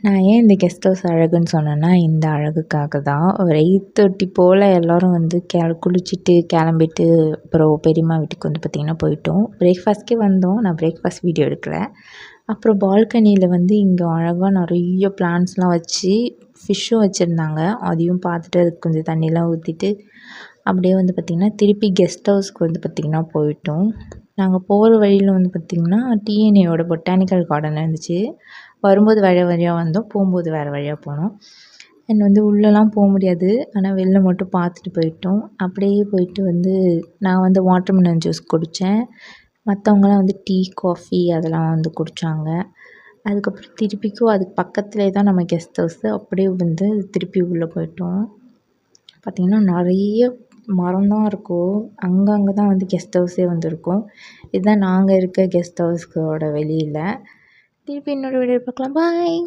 நான் ஏன் இந்த கெஸ்ட் ஹவுஸ் அழகுன்னு சொன்னேன்னா, இந்த அழகுக்காக தான். ஒரு 8:30 போல் எல்லோரும் வந்து குளிச்சுட்டு கிளம்பிட்டு அப்புறம் பெரியம்மா வீட்டுக்கு வந்து பார்த்திங்கன்னா போயிட்டோம். பிரேக்ஃபாஸ்ட்கே வந்தோம். நான் பிரேக்ஃபாஸ்ட் வீடியோ எடுக்கல. அப்புறம் பால்கனியில் வந்து இங்கே அழகாக நிறைய பிளான்ட்ஸ்லாம் வச்சு ஃபிஷ்ஷும் வச்சுருந்தாங்க. அதையும் பார்த்துட்டு அதுக்கு கொஞ்சம் தண்ணிலாம் ஊற்றிட்டு அப்படியே வந்து பார்த்திங்கன்னா திருப்பி கெஸ்ட் ஹவுஸ்க்கு வந்து பார்த்திங்கன்னா போயிட்டோம். நாங்கள் போகிற வழியில் வந்து பார்த்திங்கன்னா டிஎன்ஏயோட பொட்டானிக்கல் கார்டன் இருந்துச்சு. வரும்போது வழியாக வந்தோம், போகும்போது வேறு வழியாக போனோம். அண்ட் வந்து உள்ளெலாம் போக முடியாது, ஆனால் வெளில மட்டும் பார்த்துட்டு போயிட்டோம். அப்படியே போயிட்டு வந்து நான் வந்து வாட்டர்மெலன் ஜூஸ் குடித்தேன். மற்றவங்களாம் வந்து டீ, காஃபி அதெல்லாம் வந்து குடித்தாங்க. அதுக்கப்புறம் திருப்பிக்கும் அதுக்கு பக்கத்துலேயே தான் நம்ம கெஸ்ட் ஹவுஸு. அப்படியே வந்து திருப்பி உள்ளே போயிட்டோம். பார்த்திங்கன்னா நிறைய மரம் தான் இருக்கும். அங்கங்கே தான் வந்து கெஸ்ட் ஹவுஸே வந்து இருக்கும். இதுதான் நாங்கள் இருக்க கெஸ்ட் ஹவுஸ்க்கோட வெளியில். திருப்பி இன்னொரு வீடியோ பார்க்கலாம். பாய்.